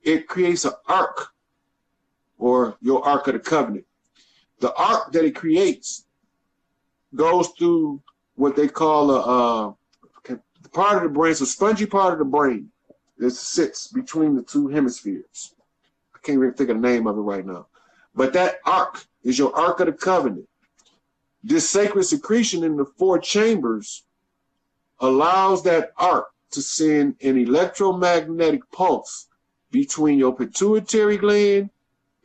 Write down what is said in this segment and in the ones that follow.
it creates an arc, or your Ark of the Covenant. The arc that it creates goes through what they call a part of the brain, it's a spongy part of the brain that sits between the two hemispheres. I can't even think of the name of it right now. But that arc is your Ark of the Covenant. This sacred secretion in the 4 chambers allows that arc to send an electromagnetic pulse between your pituitary gland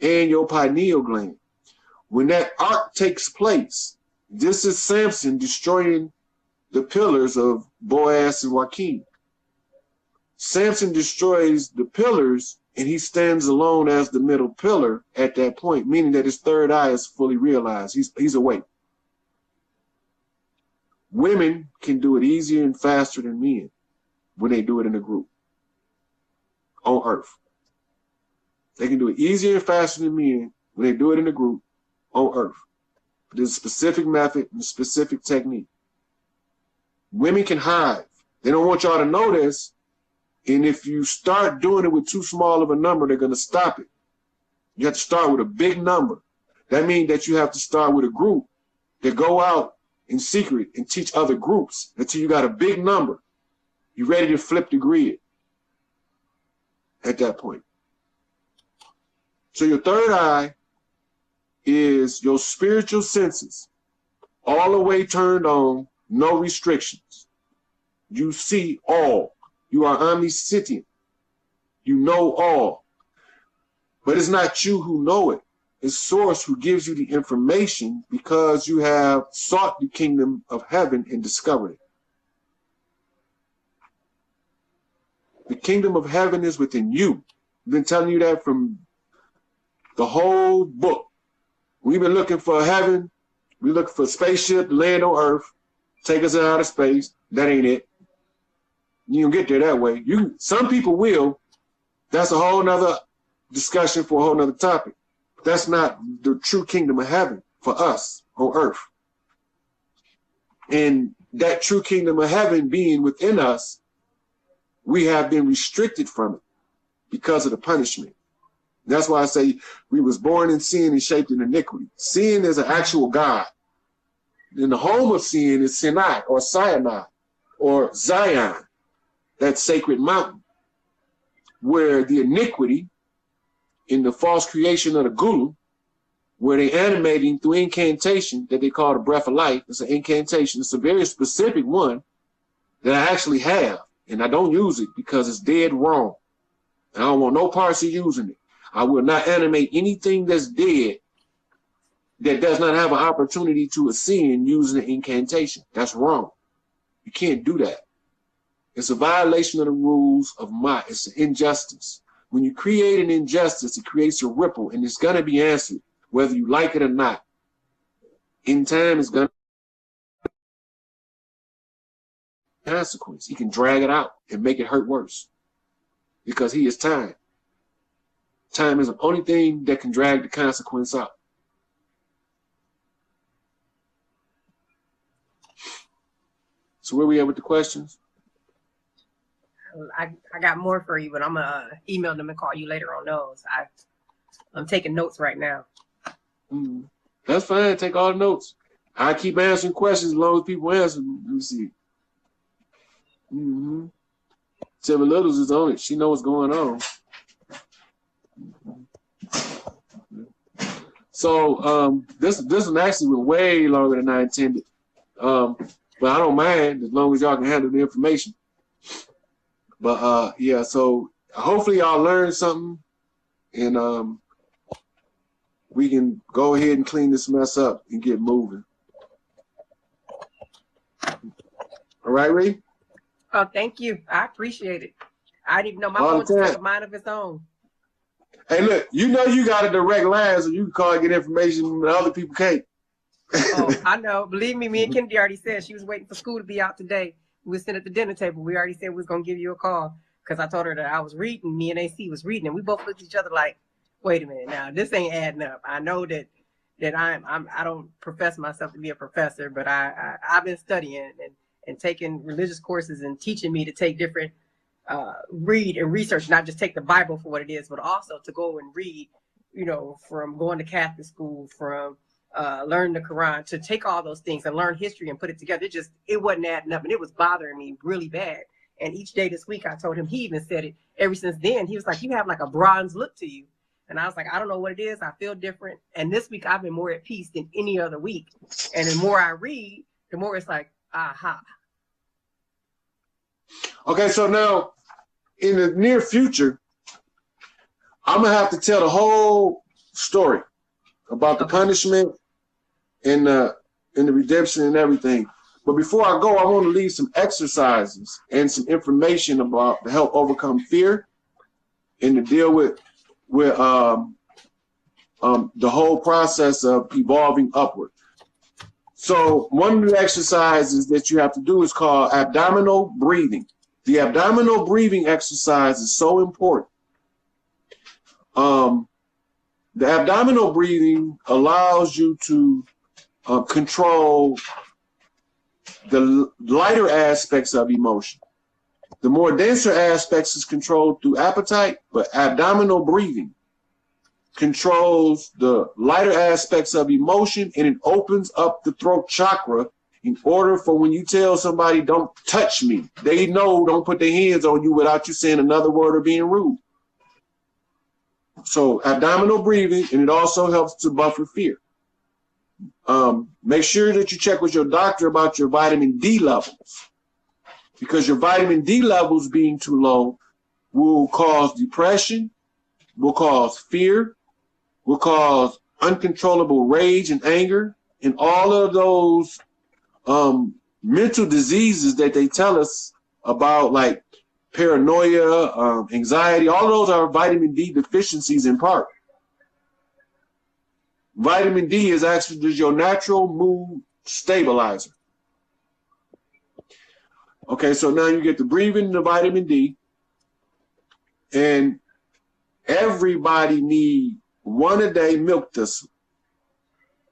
and your pineal gland. When that arc takes place, this is Samson destroying the pillars of Boaz and Joaquin. Samson destroys the pillars, and he stands alone as the middle pillar at that point, meaning that his third eye is fully realized. He's awake. Women can do it easier and faster than men when they do it in a group on earth. They can do it easier and faster than men when they do it in a group on earth. There's a specific method and a specific technique. Women can hide. They don't want y'all to know this. And if you start doing it with too small of a number, they're going to stop it. You have to start with a big number. That means that you have to start with a group that go out in secret and teach other groups until you got a big number. You're ready to flip the grid at that point. So your third eye is your spiritual senses, all the way turned on, no restrictions. You see all. You are omniscient. You know all. But it's not you who know it. It's Source who gives you the information because you have sought the kingdom of heaven and discovered it. The kingdom of heaven is within you. I've been telling you that from the whole book. We've been looking for heaven. We look for a spaceship to land on earth, take us out of space. That ain't it. You don't get there that way. Some people will. That's a whole nother discussion for a whole nother topic. That's not the true kingdom of heaven for us on earth. And that true kingdom of heaven being within us, we have been restricted from it because of the punishment. That's why I say we was born in sin and shaped in iniquity. Sin is an actual God. And the home of sin is Sinai or Sinai or Zion, that sacred mountain, where the iniquity in the false creation of the Gulu, where they animating through incantation that they call the breath of life. It's an incantation. It's a very specific one that I actually have, and I don't use it because it's dead wrong. I don't want no parts of using it. I will not animate anything that's dead that does not have an opportunity to ascend using an incantation. That's wrong. You can't do that. It's a violation of the rules of might. It's an injustice. When you create an injustice, it creates a ripple, and it's going to be answered, whether you like it or not. In time, it's going to be a consequence. He can drag it out and make it hurt worse because he is time. Time is the only thing that can drag the consequence out. So where we at with the questions? I got more for you, but I'm going to email them and call you later on those. I'm taking notes right now. That's fine. Take all the notes. I keep answering questions as long as people answer. Let me see. Seven Littles is on it. She knows what's going on. So this one actually went way longer than I intended. But I don't mind as long as y'all can handle the information. But yeah, so hopefully y'all learned something, and we can go ahead and clean this mess up and get moving. All right, Ree? Oh, thank you. I appreciate it. I didn't even know my phone just had a mind of its own. Hey, look, you know you got a direct line, so you can call and get information when other people can't. Oh, I know. Believe me, me and Kennedy already said she was waiting for school to be out today. We were sitting at the dinner table. We already said we was going to give you a call because I told her that I was reading. Me and AC was reading, and we both looked at each other like, wait a minute now, this ain't adding up. I know that I don't profess myself to be a professor, but I've been studying and taking religious courses and teaching me to take different read and research, not just take the Bible for what it is, but also to go and read, you know, from going to Catholic school, from learning the Quran, to take all those things and learn history and put it together. It wasn't adding up, and it was bothering me really bad. And each day this week, I told him, he even said it, ever since then, he was like, you have like a bronze look to you. And I was like, I don't know what it is. I feel different. And this week I've been more at peace than any other week. And the more I read, the more it's like, aha. Okay, so now in the near future, I'm gonna have to tell the whole story about the punishment and the redemption and everything. But before I go, I want to leave some exercises and some information about to help overcome fear and to deal with the whole process of evolving upward. So one of the exercises that you have to do is called abdominal breathing. The abdominal breathing exercise is so important. The abdominal breathing allows you to control the lighter aspects of emotion. The more denser aspects is controlled through appetite, but abdominal breathing controls the lighter aspects of emotion, and it opens up the throat chakra in order for when you tell somebody, don't touch me, they know don't put their hands on you without you saying another word or being rude. So abdominal breathing, and it also helps to buffer fear. Make sure that you check with your doctor about your vitamin D levels, because your vitamin D levels being too low will cause depression, will cause fear, will cause uncontrollable rage and anger, and all of those mental diseases that they tell us about, like paranoia, anxiety. All of those are vitamin D deficiencies in part. Vitamin D is actually just your natural mood stabilizer. Okay, so now you get the breathing and the vitamin D, and everybody need one a day milk thistle.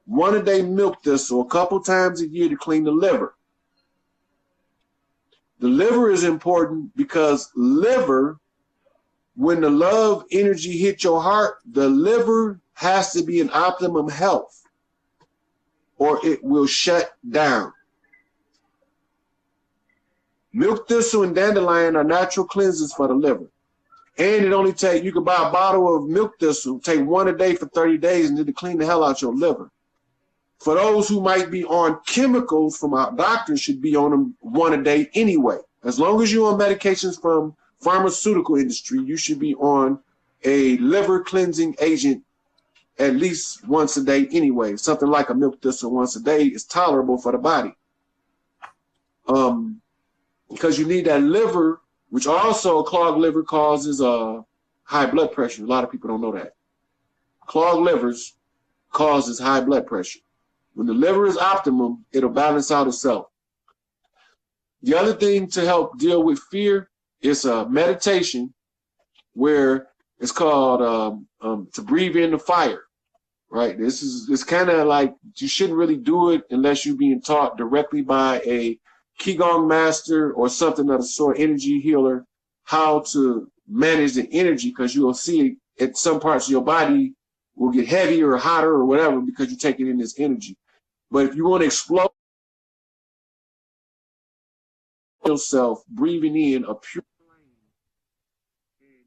One a day milk thistle a couple times a year to clean the liver. The liver is important because liver, when the love energy hits your heart, the liver has to be in optimum health or it will shut down. Milk thistle and dandelion are natural cleansers for the liver. And it only take, you can buy a bottle of milk thistle, take one a day for 30 days, and it'll clean the hell out your liver. For those who might be on chemicals from our doctors, should be on them one a day anyway. As long as you're on medications from pharmaceutical industry, you should be on a liver cleansing agent at least once a day anyway. Something like a milk thistle once a day is tolerable for the body. Because you need that liver, which also clogged liver causes high blood pressure. A lot of people don't know that. Clogged livers causes high blood pressure. When the liver is optimum, it'll balance out itself. The other thing to help deal with fear is meditation, where it's called to breathe in the fire, right? It's kind of like, you shouldn't really do it unless you're being taught directly by a Qigong master or something of the sort, energy healer, how to manage the energy, because you'll see at some parts of your body will get heavier or hotter or whatever because you're taking in this energy. But if you want to explode yourself, breathing in a pure flame, and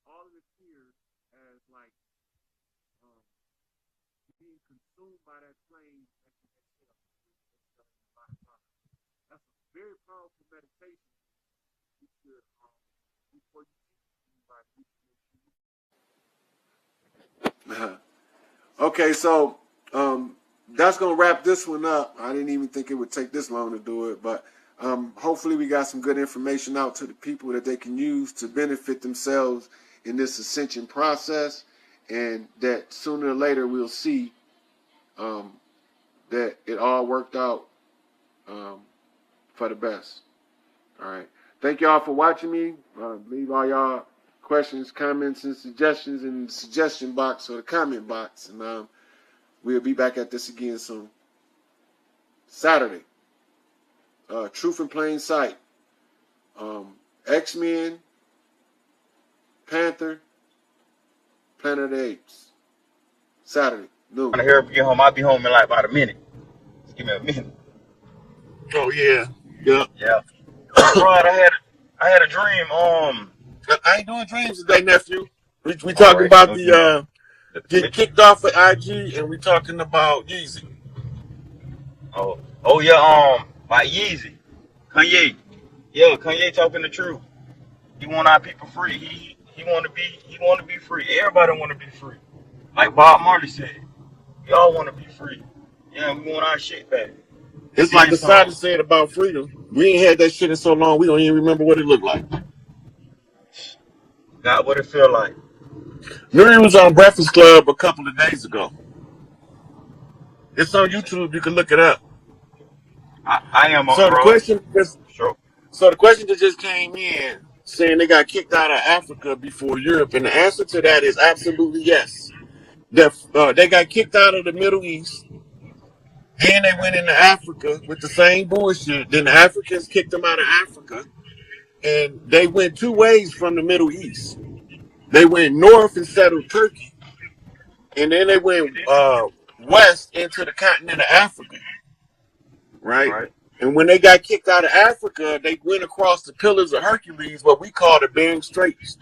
all of the fear as like being consumed by that flame. That's a very powerful meditation. Before you okay, so that's gonna wrap this one up. I didn't even think it would take this long to do it, but hopefully we got some good information out to the people that they can use to benefit themselves in this ascension process, and that sooner or later we'll see that it all worked out for the best. All right. Thank y'all for watching me. Leave all y'all questions, comments, and suggestions in the suggestion box or the comment box, and we'll be back at this again soon. Saturday. Truth in Plain Sight. X-Men, Panther, Planet of the Apes. Saturday. No. I'm here to get home. I'll be home in like about a minute. Just give me a minute. Oh yeah. Yeah. Yeah. Rod, I had a dream. I ain't doing dreams today, nephew. We talking Alright, about no the getting kicked off of IG, and we talking about Yeezy. oh yeah, by Yeezy. Kanye. Yeah, Kanye talking the truth. He want our people free. He wanna be free. Everybody wanna be free. Like Bob Marley said. We all wanna be free. Yeah, we want our shit back. It's like Asada said about freedom. We ain't had that shit in so long, we don't even remember what it looked like. Got what it feel like. Nuri was on Breakfast Club a couple of days ago. It's on YouTube. You can look it up. I am on So the question is, sure. so the question that just came in saying they got kicked out of Africa before Europe, and the answer to that is absolutely yes. They got kicked out of the Middle East. Then they went into Africa with the same bullshit. Then the Africans kicked them out of Africa. And they went two ways from the Middle East. They went north and settled Turkey. And then they went west into the continent of Africa. Right? Right. And when they got kicked out of Africa, they went across the Pillars of Hercules, what we call the Bering Straits.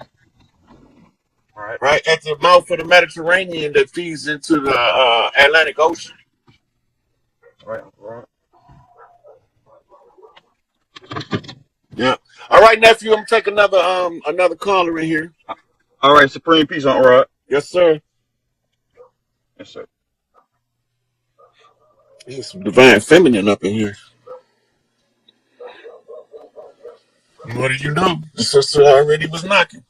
Right? At the mouth of the Mediterranean that feeds into the Atlantic Ocean. Right. Yeah. All right, nephew. I'm gonna take another caller in here. All right, Supreme Peace on Rod. Yes, sir. Yes, sir. There's some divine feminine up in here. What did you know? The sister already was knocking.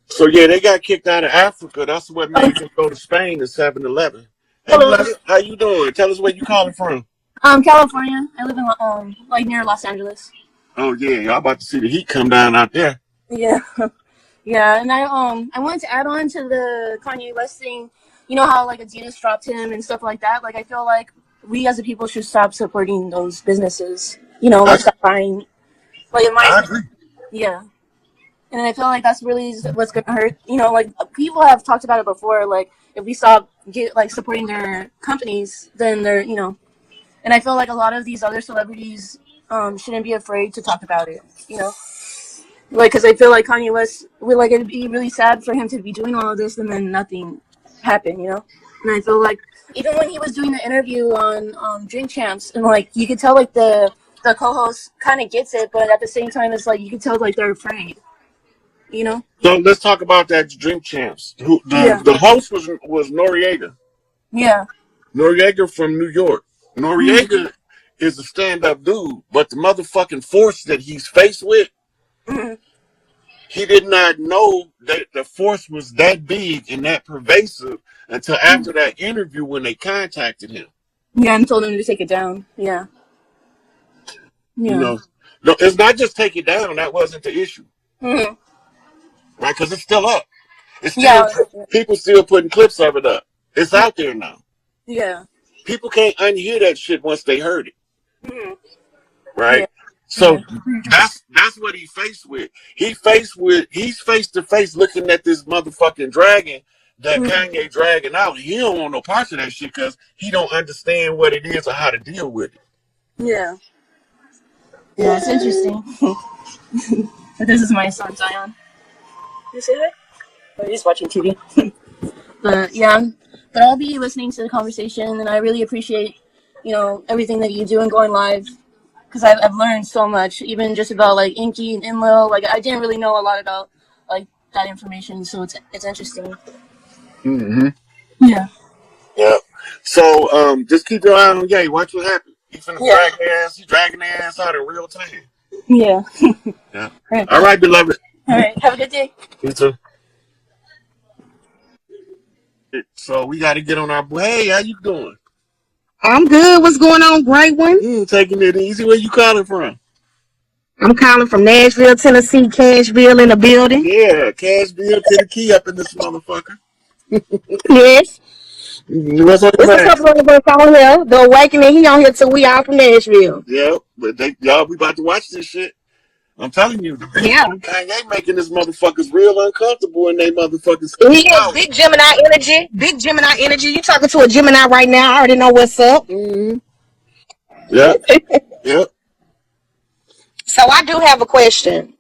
So yeah, they got kicked out of Africa. That's what made them go to Spain in 7-Eleven. Hey, beloved, how you doing? Tell us where you calling from. California. I live in like near Los Angeles. Oh yeah, y'all about to see the heat come down out there. Yeah, yeah. And I wanted to add on to the Kanye West thing. You know how like Adidas dropped him and stuff like that. Like I feel like we as a people should stop supporting those businesses. You know, like stop buying. Like in my I agree. Yeah. And I feel like that's really what's gonna hurt. You know, like people have talked about it before. Like if we stop supporting their companies, then they're And I feel like a lot of these other celebrities shouldn't be afraid to talk about it. Because I feel like Kanye West it'd be really sad for him to be doing all of this and then nothing happened. And I feel like even when he was doing the interview on Drink Champs, and like you could tell like the co-host kind of gets it, but at the same time it's like you could tell like they're afraid. So let's talk about that Drink Champs. The host was Noriega. Yeah. Noriega from New York. Noriega is a stand-up dude, but the motherfucking force that he's faced with, he did not know that the force was that big and that pervasive until after that interview when they contacted him. Yeah, and told him to take it down. Yeah. No, it's not just take it down. That wasn't the issue. Mm-hmm. Right, because it's still up. It's still, people still putting clips of it up. It's out there now. Yeah. People can't unhear that shit once they heard it. Mm-hmm. Right? Yeah. So that's what he faced with. He's face to face looking at this motherfucking dragon that Kanye dragging out. He don't want no parts of that shit because he don't understand what it is or how to deal with it. Yeah. Yeah, it's interesting. But this is my son, Zion. You say hi? Oh, he's watching TV. But yeah, but I'll be listening to the conversation, and I really appreciate, everything that you do and going live, because I've learned so much, even just about like Inky and Inlil. Like I didn't really know a lot about like that information, so it's interesting. Mm-hmm. Yeah. Yeah. So just keep your eye on Ye. Watch what happens. He's finna dragging their ass out in real time. Yeah. Yeah. All right, beloved. All right. Have a good day. You too. So we got to get on our. Hey, how you doing? I'm good. What's going on, great one? Taking it easy. Where you calling from? I'm calling from Nashville, Tennessee. Cashville in the building. Yeah, Cashville, Tennessee up in this motherfucker. Yes. What's on There's a couple of us on here. The Awakening, he on here till we out from Nashville. Yeah, but y'all, we about to watch this shit. I'm telling you, the big Yeah. Kanye making this motherfuckers real uncomfortable in they motherfucking He is power. big Gemini energy. Big Gemini energy. You talking to a Gemini right now? I already know what's up. Mm-hmm. Yeah, yeah. So I do have a question.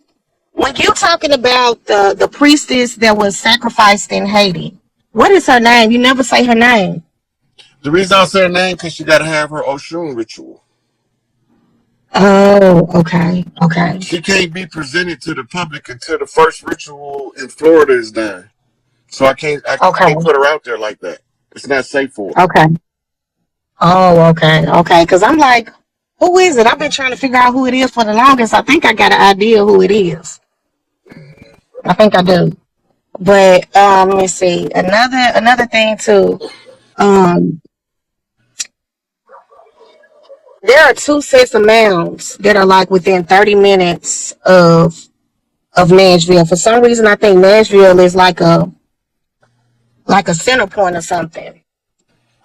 When you talking about the priestess that was sacrificed in Haiti, what is her name? You never say her name. The reason I say her name because she got to have her Oshun ritual. Oh, okay, okay, She can't be presented to the public until the first ritual in Florida is done. So I okay, can't put her out there like that. It's not safe for her. okay. Oh, okay, okay. Because I'm like, who is it? I've been trying to figure out who it is for the longest. I think I got an idea who it is. I think I do. But let me see. Another thing too. Um, there are two sets of mounds that are like within 30 minutes of Nashville. For some reason, I think Nashville is like a center point or something.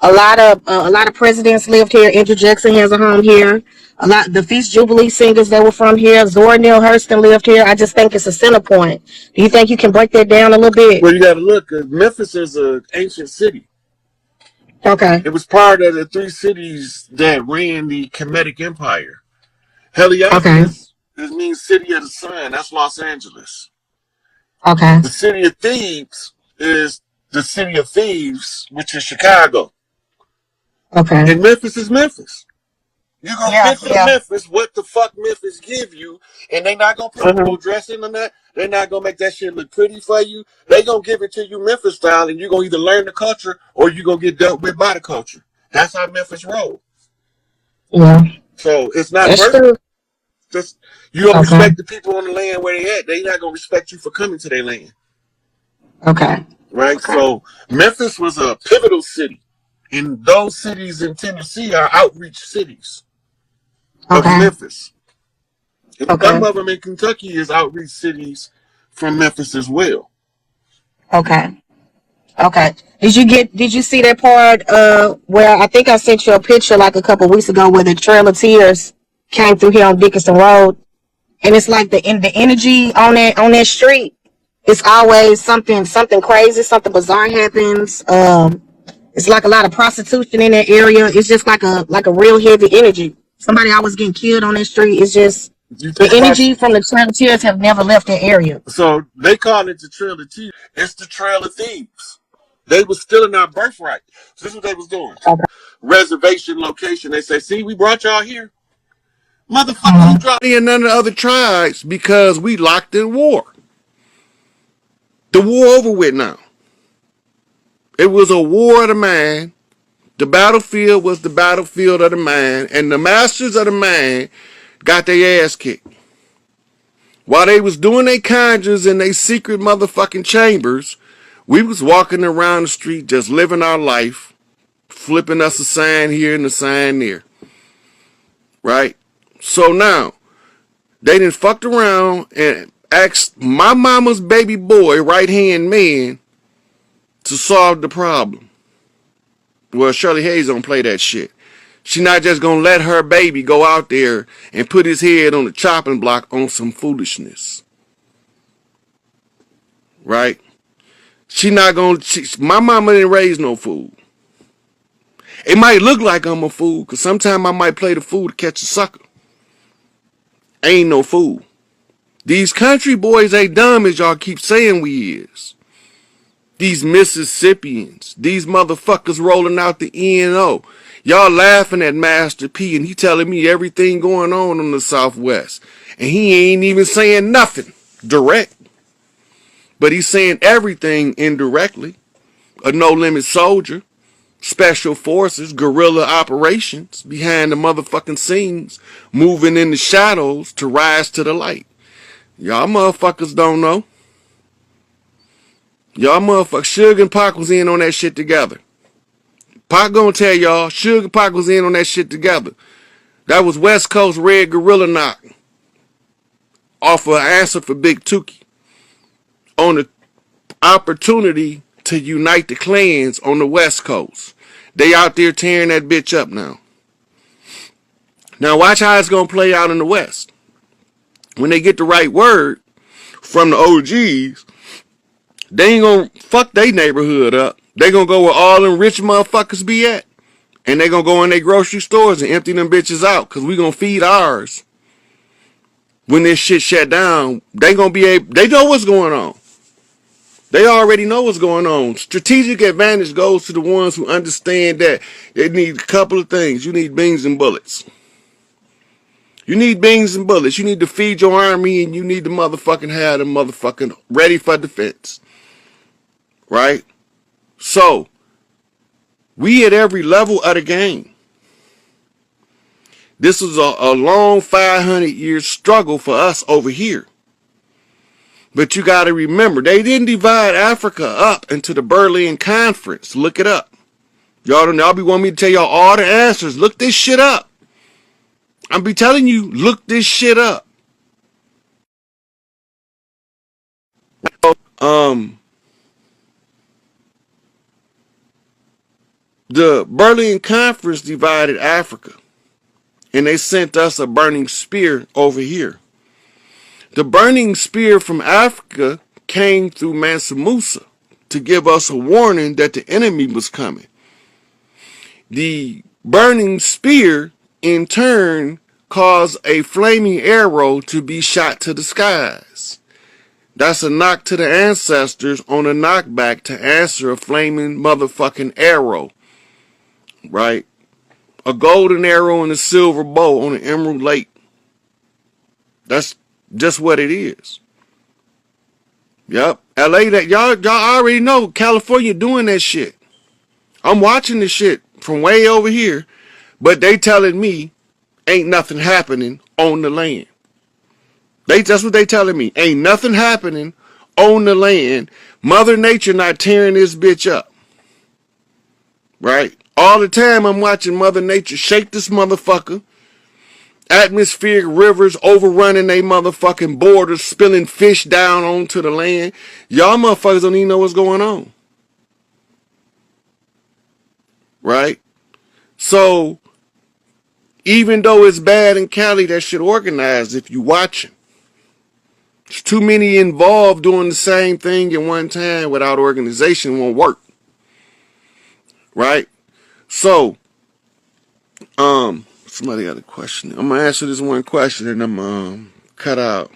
A lot of presidents lived here. Andrew Jackson has a home here. A lot the Feast Jubilee singers that were from here. Zora Neale Hurston lived here. I just think it's a center point. Do you think you can break that down a little bit? Well, you got to look. Memphis is an ancient city. Okay. It was part of the three cities that ran the Kemetic Empire. Okay. Heliopolis means city of the sun. That's Los Angeles. Okay. The city of Thebes is the city of thieves, which is Chicago. Okay. And Memphis is Memphis. You go Yeah. visit Yeah. Memphis, what the fuck Memphis give you, and they not gonna put Mm-hmm. no dressing on that. They're not gonna make that shit look pretty for you. They gonna give it to you Memphis style, and you gonna either learn the culture or you gonna get dealt with by the culture. That's how Memphis rolls. Yeah. So it's not That's perfect. true. Just you don't Okay. respect the people on the land where they at. They not gonna respect you for coming to their land, Okay. right? Okay. So Memphis was a pivotal city, and those cities in Tennessee are outreach cities of Okay. Memphis. And some Okay. of them in Kentucky is outreach cities from Memphis as well. Okay. Okay. Did you see that part where I think I sent you a picture like a couple weeks ago where the Trail of Tears came through here on Dickinson Road? And it's like the energy on that street. It's always something crazy, something bizarre happens. It's like a lot of prostitution in that area. It's just like a real heavy energy. Somebody always getting killed on that street. It's just You the think about energy from the Trail of Tears have never left that area. so they call it the Trail of Tears. It's the Trail of Thieves. They was stealing our birthright. So this is what they was doing. Okay. Reservation location. They say, see, we brought y'all here. Motherfucker, you Mhm. dropped in none of the other tribes because we locked in war. The war over with now. It was a war of the mind. The battlefield was the battlefield of the mind, and the masters of the mind got their ass kicked. While they was doing their conjures in their secret motherfucking chambers, we was walking around the street just living our life, flipping us a sign here and a sign there. Right? So now, they done fucked around and asked my mama's baby boy, right hand man, to solve the problem. Well, Shirley Hayes don't play that shit. She not just gonna let her baby go out there and put his head on the chopping block on some foolishness. Right? She not gonna. My mama didn't raise no fool. It might look like I'm a fool, cause sometimes I might play the fool to catch a sucker. I ain't no fool. These country boys ain't dumb as y'all keep saying we is. These Mississippians, these motherfuckers rolling out the E&O. Y'all laughing at Master P and he telling me everything going on the Southwest. And he ain't even saying nothing direct. But he's saying everything indirectly. A no-limit soldier, special forces, guerrilla operations behind the motherfucking scenes, moving in the shadows to rise to the light. Y'all motherfuckers don't know. Y'all motherfuckers, Suge and Pac was in on that shit together. Pac gonna tell y'all, Suge and Pac was in on that shit together. That was West Coast Red Gorilla knock off of an answer for Big Tookie on the opportunity to unite the clans on the West Coast. They out there tearing that bitch up now. Now watch how it's gonna play out in the West. when they get the right word from the OGs, they ain't gonna fuck their neighborhood up. They gonna go where all them rich motherfuckers be at. And they gonna go in their grocery stores and empty them bitches out. Cause we gonna feed ours. When this shit shut down, they gonna be able, they know what's going on. They already know what's going on. Strategic advantage goes to the ones who understand that they need a couple of things. You need beans and bullets. You need beans and bullets. You need to feed your army and you need to motherfucking have them motherfucking ready for defense. Right? So, we at every level of the game. This was a long 500-year struggle for us over here. But you got to remember, they didn't divide Africa up into the Berlin Conference. Look it up. Y'all be wanting me to tell y'all all the answers. Look this shit up. I'm be telling you, look this shit up. The Berlin Conference divided Africa. And they sent us a burning spear over here. The burning spear from Africa came through Mansa Musa to give us a warning that the enemy was coming. The burning spear, in turn, caused a flaming arrow to be shot to the skies. That's a knock to the ancestors on a knockback to answer a flaming motherfucking arrow. Right? A golden arrow and a silver bow on an emerald lake. That's just what it is. Yep. LA, that y'all already know California doing that shit. I'm watching this shit from way over here, but they telling me ain't nothing happening on the land. That's what they telling me. Ain't nothing happening on the land. Mother Nature not tearing this bitch up. Right? All the time I'm watching Mother Nature shake this motherfucker. Atmospheric rivers overrunning they motherfucking borders, spilling fish down onto the land. Y'all motherfuckers don't even know what's going on. Right? So, even though it's bad in Cali, that shit organized if you watching. There's too many involved doing the same thing at one time without organization. It won't work. Right? So, somebody got a question. I'm gonna answer this one question and I'm cut out.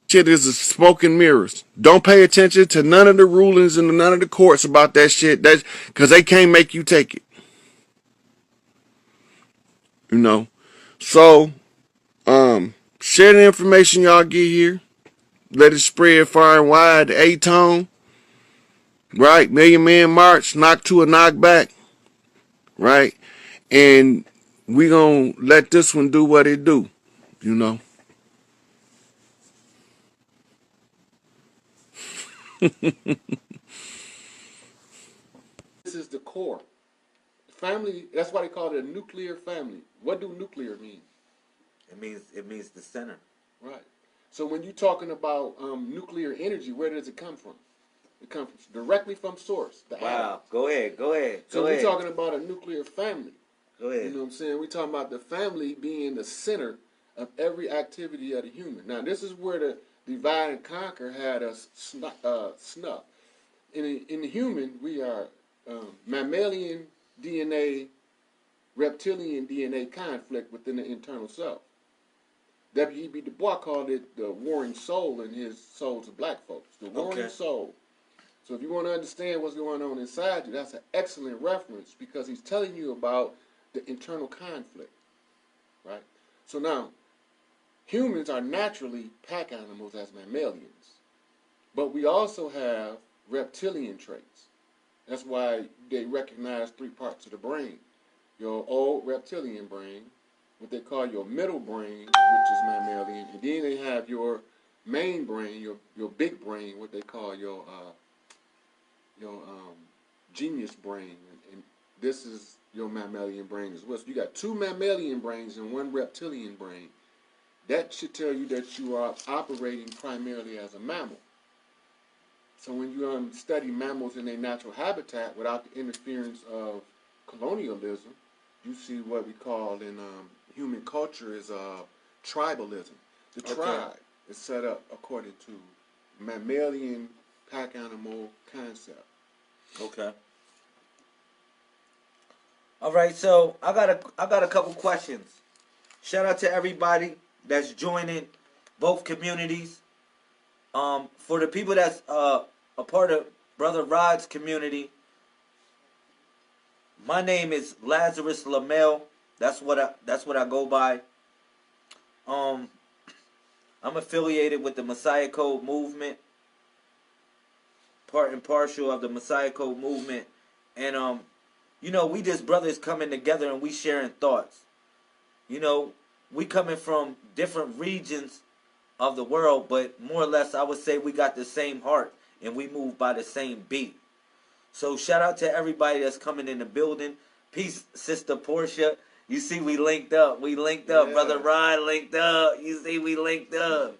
Shit is smoke and mirrors. Don't pay attention to none of the rulings and none of the courts about that shit. That's because they can't make you take it. You know. So, share the information y'all get here. Let it spread far and wide. The A-Tone. Right? Million Man March. Knock to a knock back. Right? And we gonna let this one do what it do. You know. This is the core. Family, that's why they call it a nuclear family. What do nuclear mean? It means the center. Right. So when you're talking about nuclear energy, where does it come from? It comes directly from source. The atom. Wow. Go ahead. So we're talking about a nuclear family. Go ahead. You know what I'm saying? We're talking about the family being the center of every activity of the human. Now this is where the divide and conquer had us snuck. In the human, we are mammalian DNA, reptilian DNA conflict within the internal self. W.E.B. Du Bois called it the warring soul in his Souls of Black Folks. The warring soul. So if you want to understand what's going on inside you, that's an excellent reference because he's telling you about the internal conflict. Right? So now, humans are naturally pack animals as mammalians. But we also have reptilian traits. That's why they recognize 3 parts of the brain. Your old reptilian brain, what they call your middle brain, which is mammalian, and then they have your main brain, your big brain, what they call your genius brain, and this is your mammalian brain as well. So you got 2 mammalian brains and 1 reptilian brain. That should tell you that you are operating primarily as a mammal. So when you study mammals in their natural habitat without the interference of colonialism, you see what we call in human culture is tribalism. The Okay. tribe is set up according to mammalian pack animal concept. Okay. All right. So I got a couple questions. Shout out to everybody that's joining both communities. For the people that's a part of Brother Rod's community, my name is Lazarus Lamel. That's what I go by. Um, I'm affiliated with the Messiah Code movement, part and partial of the Messiah Code movement, and we just brothers coming together and we sharing thoughts. You know, we coming from different regions of the world, but more or less I would say we got the same heart and we move by the same beat. So shout out to everybody that's coming in the building. Peace, Sister Portia. You see we linked up. We linked up. Yeah. Brother Rod linked up. You see we linked up.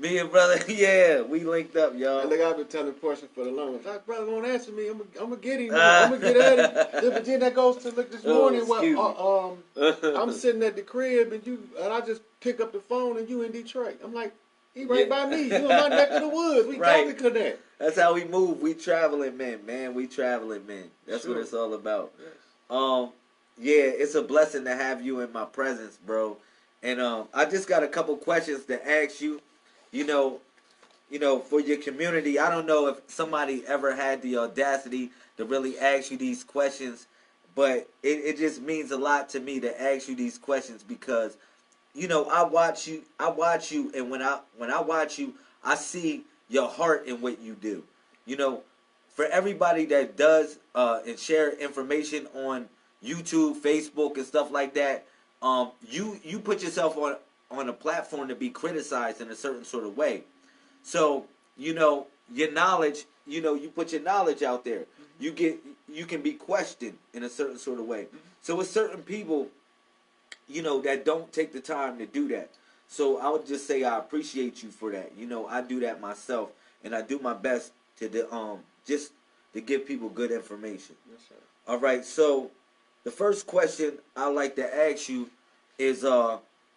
Me and brother, yeah, we linked up, y'all. And like I've been telling Portia for the longest, like, brother won't answer me. I'm gonna get him. I'm gonna get at him. But then that goes to look this morning. I'm sitting at the crib and I just pick up the phone and you in Detroit. I'm like, he right by me. You in my neck of the woods. We Right. got to connect. That's how we move. We traveling men, man. We traveling men. That's Sure. what it's all about. Yes. Yeah, it's a blessing to have you in my presence, bro. And I just got a couple questions to ask you. You know, for your community. I don't know if somebody ever had the audacity to really ask you these questions, but it just means a lot to me to ask you these questions because, I watch you, and when I watch you, I see your heart in what you do. For everybody that does and share information on YouTube, Facebook, and stuff like that, you put yourself on a platform to be criticized in a certain sort of way. So, your knowledge, you put your knowledge out there. You can be questioned in a certain sort of way. So with certain people, that don't take the time to do that. So I would just say I appreciate you for that. I do that myself and I do my best to just to give people good information. Yes, sir. All right. So the first question I like to ask you is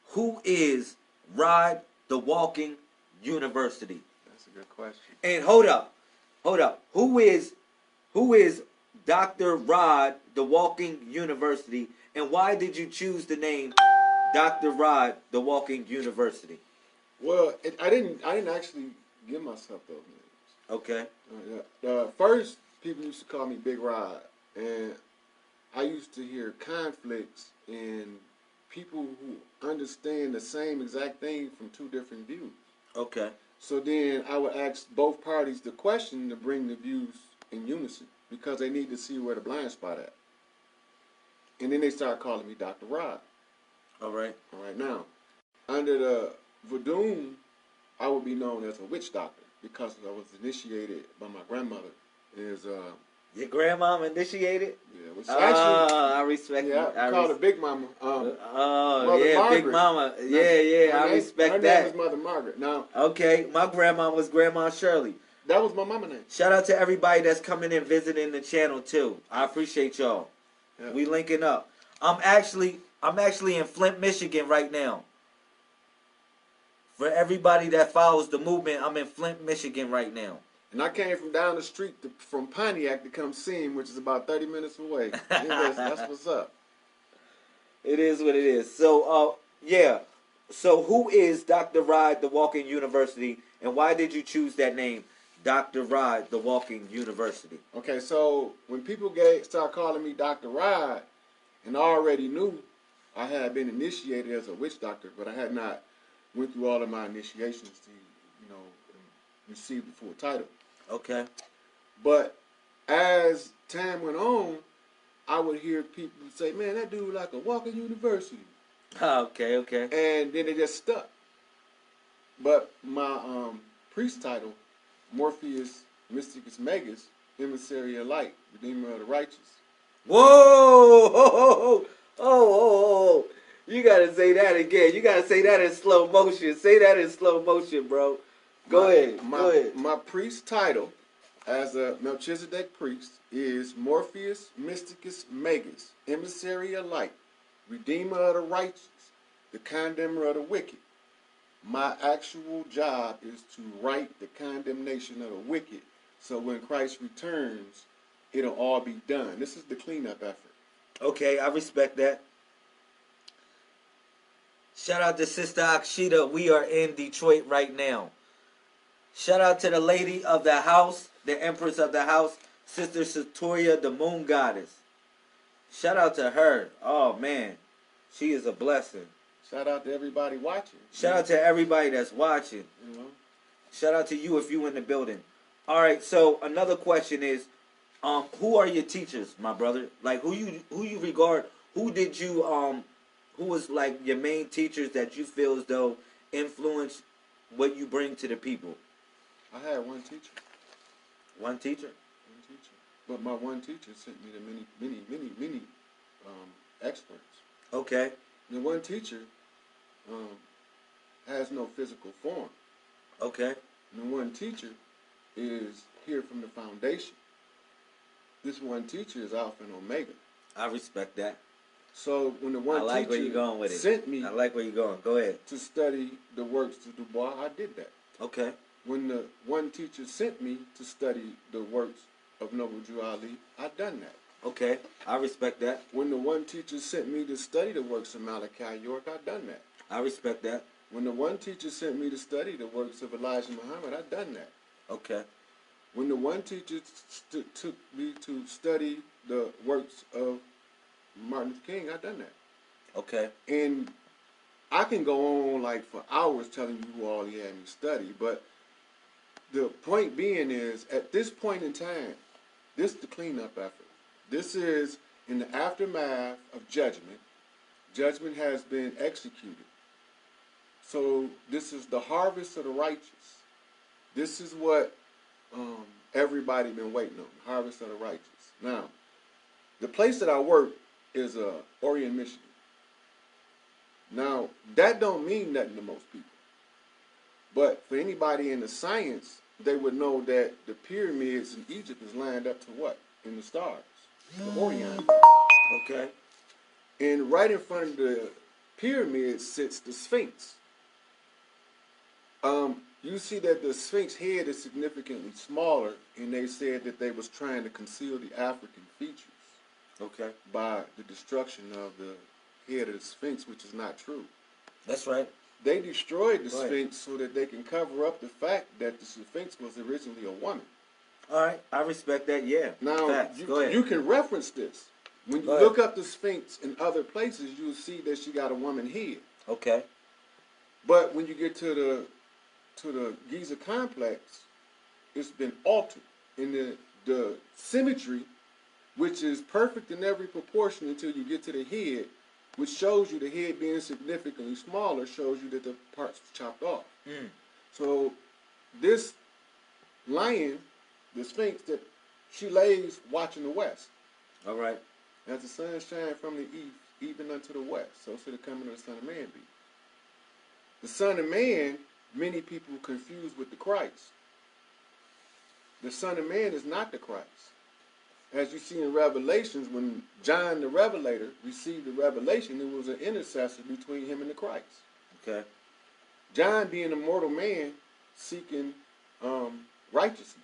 who is Rod the Walking University? That's a good question. And hold up. Who is Dr. Rod the Walking University, and why did you choose the name Dr. Rod the Walking University? Well, I didn't actually give myself those names. Okay. First, people used to call me Big Rod, and I used to hear conflicts in people who understand the same exact thing from two different views. Okay. So then I would ask both parties the question to bring the views in unison because they need to see where the blind spot at. And then they start calling me Dr. Rod. All right. All right, now, under the voodoo, I would be known as a witch doctor because I was initiated by my grandmother. Your grandmom initiated? Yeah, which I respect yeah, it. I called her Big Mama. Mother Big Big Mama. Yeah, I respect her that. name was Mother Margaret. Now, Okay, my grandma was Grandma Shirley. that was my mama name. Shout out to everybody that's coming in visiting the channel too. I appreciate y'all. Yeah. We linking up. I'm actually in Flint, Michigan right now. For everybody that follows the movement, I'm in Flint, Michigan right now. And I came from down the street from Pontiac to come see him, which is about 30 minutes away. That's what's up. It is what it is. So, yeah. So, who is Dr. Rod the Walking University, and why did you choose that name, Dr. Rod the Walking University? Okay, so when people start calling me Dr. Rod, and I already knew I had been initiated as a witch doctor, but I had not went through all of my initiations to, receive the full title. Okay. But as time went on, I would hear people say, man, that dude like a walking university. Okay. And then it just stuck. But my priest title, Morpheus Mysticus Magus, Emissary of Light, Redeemer of the Righteous. Whoa! Oh. You gotta say that again. You gotta say that in slow motion. Say that in slow motion, bro. Go ahead. My priest title as a Melchizedek priest is Morpheus Mysticus Magus, Emissary of Light, Redeemer of the Righteous, the Condemner of the Wicked. My actual job is to write the condemnation of the wicked. So when Christ returns, it'll all be done. This is the cleanup effort. Okay, I respect that. Shout out to Sister Akshita. We are in Detroit right now. Shout out to the lady of the house, the empress of the house, Sister Satoria, the moon goddess. Shout out to her. Oh, man. She is a blessing. Shout out to everybody watching. Shout out to everybody that's watching. You know? Shout out to you if you in the building. All right, so another question is, who are your teachers, my brother? Like, who you regard, who was like your main teachers that you feel as though influenced what you bring to the people? I had one teacher. One teacher? One teacher. But my one teacher sent me to many experts. Okay. The one teacher has no physical form. Okay. And the one teacher is here from the foundation. This one teacher is Alpha and Omega. I respect that. So when the one I like where teacher you're going with it. sent me I like where you're going. Go ahead. to study the works of Du Bois, I did that. Okay. When the one teacher sent me to study the works of Noble Drew Ali, I done that. Okay. I respect that. When the one teacher sent me to study the works of Malachi York, I done that. I respect that. When the one teacher sent me to study the works of Elijah Muhammad, I done that. Okay. When the one teacher took me to study the works of Martin Luther King, I done that. Okay. And I can go on like for hours telling you who all he had me study, but the point being is, at this point in time, this is the cleanup effort. This is in the aftermath of judgment. Judgment has been executed. So this is the harvest of the righteous. This is what everybody been waiting on, the harvest of the righteous. Now, the place that I work is Orion, Michigan. Now, that don't mean nothing to most people. But for anybody in the science, they would know that the pyramids in Egypt is lined up to what? In the stars, the Orion. Okay. And right in front of the pyramid sits the Sphinx. You see that the Sphinx head is significantly smaller, and they said that they was trying to conceal the African features. Okay. By the destruction of the head of the Sphinx, which is not true. That's right. They destroyed the Sphinx so that they can cover up the fact that the Sphinx was originally a woman. All right, I respect that. Yeah. Now, you can reference this. When you look up the Sphinx in other places, you'll see that she got a woman head. Okay. But when you get to the Giza complex, it's been altered. In the symmetry, which is perfect in every proportion until you get to the head, which shows you the head being significantly smaller, shows you that the parts were chopped off. Mm. So this lion, the Sphinx, that she lays watching the west. All right. As the sun shines from the east, even unto the west, so should the coming of the Son of Man be. The Son of Man, many people confuse with the Christ. The Son of Man is not the Christ. As you see in Revelations, when John the Revelator received the revelation, it was an intercessor between him and the Christ. Okay. John, being a mortal man, seeking righteousness.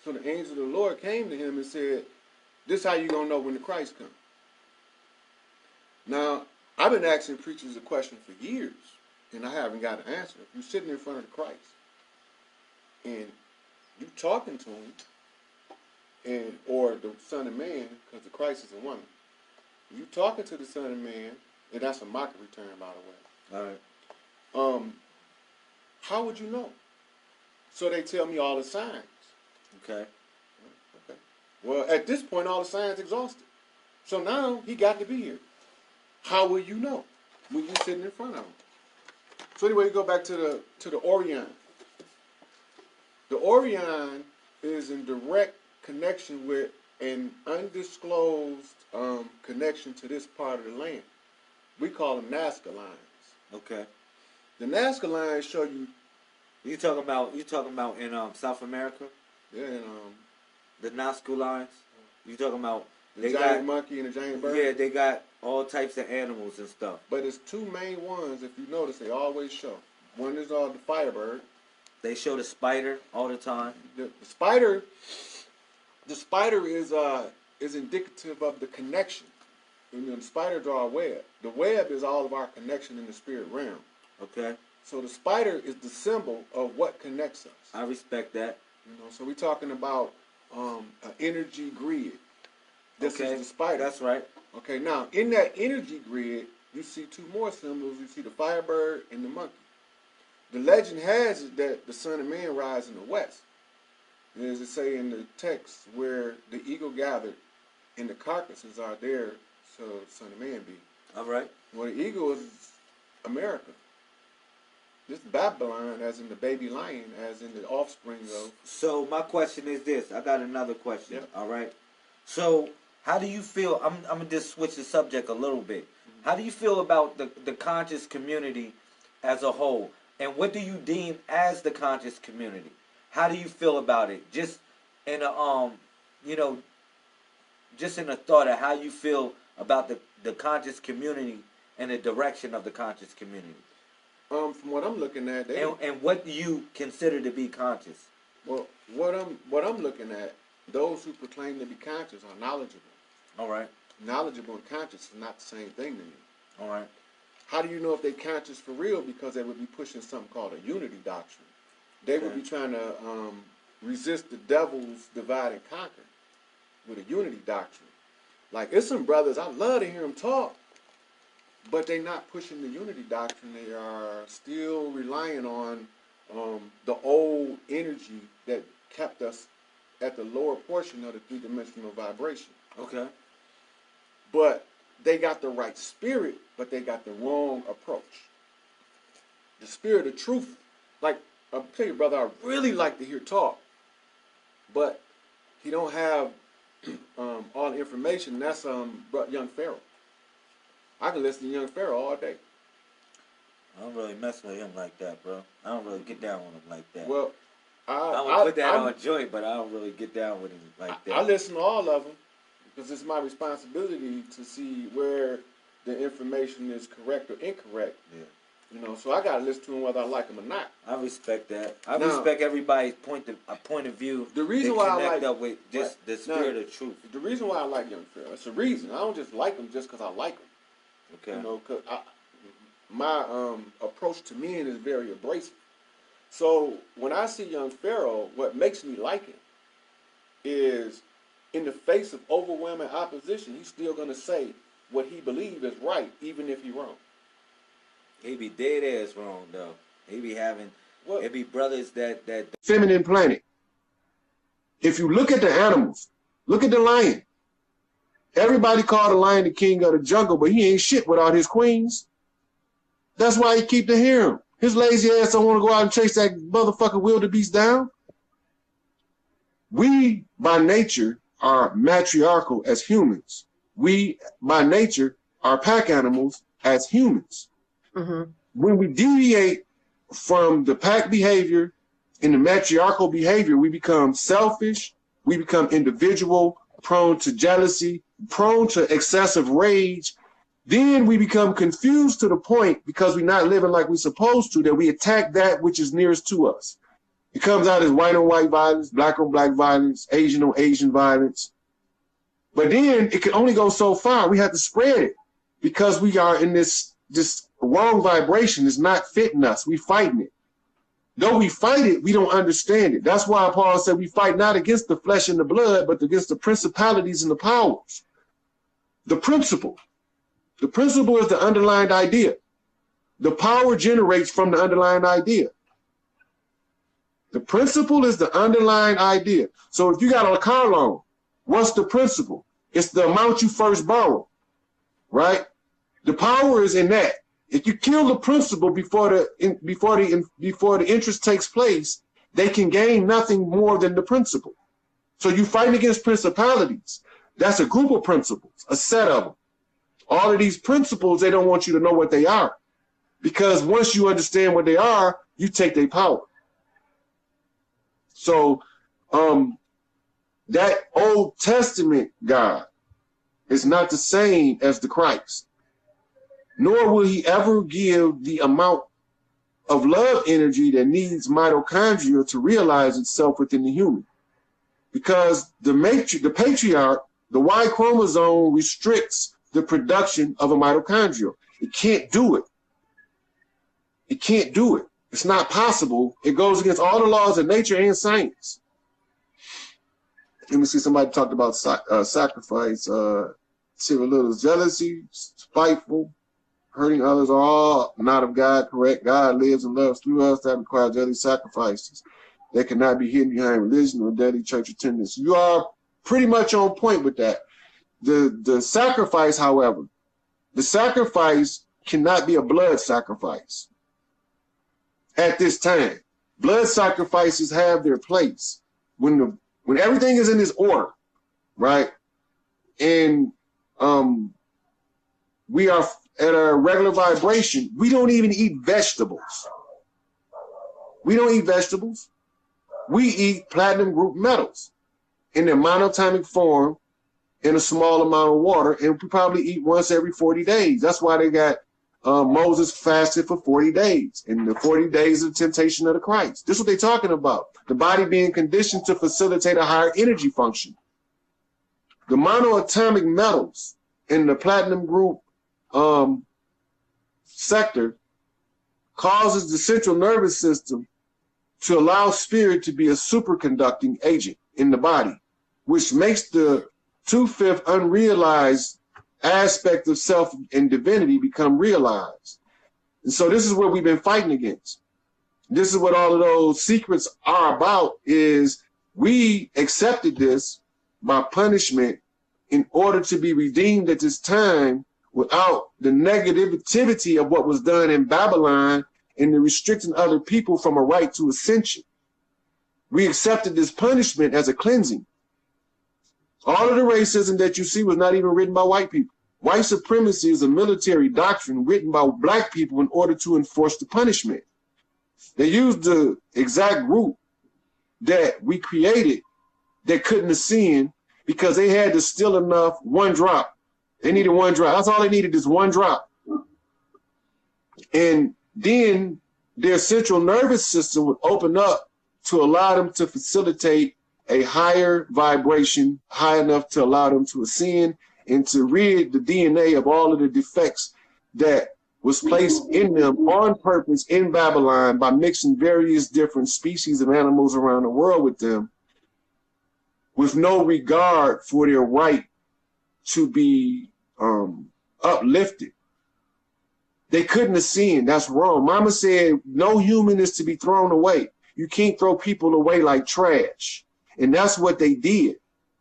So the angel of the Lord came to him and said, this is how you're going to know when the Christ comes. Now, I've been asking preachers a question for years, and I haven't got an answer. If you're sitting in front of the Christ, and you're talking to him, or the Son of Man, because the Christ is a woman. You talking to the Son of Man, and that's a mockery term, by the way. All right. How would you know? So they tell me all the signs. Okay. Okay. Well, at this point, all the signs exhausted. So now he got to be here. How will you know when you're sitting in front of him? So anyway, you go back to the Orion. The Orion is in direct connection with an undisclosed connection to this part of the land. We call them Nazca lines. Okay. The Nazca lines show you. You talking about in South America? Yeah, in the Nazca lines. You talking about the giant monkey and the giant bird? Yeah, they got all types of animals and stuff. But it's two main ones. If you notice, they always show One is the Firebird. They show the spider all the time. The spider is indicative of the connection. The spider draw a web. The web is all of our connection in the spirit realm. Okay. So the spider is the symbol of what connects us. I respect that. So we're talking about an energy grid. This is the spider. That's right. Okay, now in that energy grid, you see two more symbols. You see the Firebird and the monkey. The legend has it that the Son of Man rides in the west. As it say in the text, where the eagle gathered and the carcasses are there, so the Son of Man be. All right. Well, the eagle is America. This Babylon, as in the baby lion, as in the offspring of. So my question is this. I got another question. Yep. All right. So how do you feel? I'm gonna just switch the subject a little bit. How do you feel about the conscious community as a whole? And what do you deem as the conscious community? How do you feel about it? Just in a just in a thought of how you feel about the conscious community and the direction of the conscious community. From what I'm looking at, and what do you consider to be conscious? Well, what I'm looking at, those who proclaim to be conscious are knowledgeable. All right. Knowledgeable and conscious is not the same thing to me. All right. How do you know if they're conscious for real? Because they would be pushing something called a unity doctrine. They would be trying to resist the devil's divide and conquer with a unity doctrine. Like, it's some brothers, I love to hear them talk, but they're not pushing the unity doctrine. They are still relying on the old energy that kept us at the lower portion of the three-dimensional vibration. Okay. But they got the right spirit, but they got the wrong approach. The spirit of truth. Like, I'll tell you, brother, I really like to hear talk, but he don't have all the information. That's Young Pharaoh. I can listen to Young Pharaoh all day. I don't really mess with him like that, bro. I don't really get down with him like that. Well, I would put that on a joint, but I don't really get down with him like that. I listen to all of them because it's my responsibility to see where the information is correct or incorrect. Yeah. So I gotta listen to them whether I like them or not. I respect that. I respect everybody's point of view. The reason why I like up with just the spirit of truth. The reason why I like Young Pharaoh, it's a reason. I don't just like them just because I like them. Okay. Because my approach to men is very abrasive. So when I see Young Pharaoh, what makes me like him is, in the face of overwhelming opposition, he's still gonna say what he believes is right, even if he's wrong. He be dead ass wrong though. He be having it be brothers that feminine planet. If you look at the animals, look at the lion. Everybody called the lion the king of the jungle, but he ain't shit without his queens. That's why he keep the harem. His lazy ass don't want to go out and chase that motherfucking wildebeest down. We, by nature, are matriarchal as humans. We, by nature, are pack animals as humans. Mm-hmm. When we deviate from the pack behavior and the matriarchal behavior, we become selfish, we become individual, prone to jealousy, prone to excessive rage. Then we become confused to the point, because we're not living like we're supposed to, that we attack that which is nearest to us. It comes out as white on white violence, black on black violence, Asian on Asian violence. But then it can only go so far. We have to spread it because we are in this wrong vibration. Is not fitting us. We fighting it. Though we fight it, we don't understand it. That's why Paul said we fight not against the flesh and the blood, but against the principalities and the powers. The principle. The principle is the underlying idea. The power generates from the underlying idea. The principle is the underlying idea. So if you got a car loan, what's the principle? It's the amount you first borrow, right? The power is in that. If you kill the principle before the interest takes place, they can gain nothing more than the principle. So you fighting against principalities. That's a group of principles, a set of them. All of these principles, they don't want you to know what they are, because once you understand what they are, you take their power. So that Old Testament God is not the same as the Christ, nor will he ever give the amount of love energy that needs mitochondria to realize itself within the human. Because the patriarch, the Y chromosome restricts the production of a mitochondria. It can't do it. It can't do it. It's not possible. It goes against all the laws of nature and science. Let me see, somebody talked about sacrifice. Civil little jealousy, spiteful, hurting others are all not of God, correct? God lives and loves through us. That requires daily sacrifices. They cannot be hidden behind religion or daily church attendance. You are pretty much on point with that. The sacrifice, however, the sacrifice cannot be a blood sacrifice. At this time, blood sacrifices have their place when everything is in this order, right? And we are at a regular vibration. We don't even eat vegetables. We don't eat vegetables. We eat platinum group metals in their monatomic form in a small amount of water, and we probably eat once every 40 days. That's why they got Moses fasted for 40 days, and the 40 days of the temptation of the Christ. This is what they're talking about. The body being conditioned to facilitate a higher energy function. The monoatomic metals in the platinum group sector causes the central nervous system to allow spirit to be a superconducting agent in the body, which makes the 2/5 unrealized aspect of self and divinity become realized. And so this is what we've been fighting against. This is what all of those secrets are about, is we accepted this by punishment in order to be redeemed at this time without the negativity of what was done in Babylon and the restricting other people from a right to ascension. We accepted this punishment as a cleansing. All of the racism that you see was not even written by white people. White supremacy is a military doctrine written by black people in order to enforce the punishment. They used the exact group that we created that couldn't ascend because they had to steal enough, one drop. They needed one drop. That's all they needed, is one drop. And then their central nervous system would open up to allow them to facilitate a higher vibration, high enough to allow them to ascend and to rid the DNA of all of the defects that was placed in them on purpose in Babylon by mixing various different species of animals around the world with them, with no regard for their right to be uplifted. They couldn't ascend. That's wrong. Mama said no human is to be thrown away. You can't throw people away like trash. And that's what they did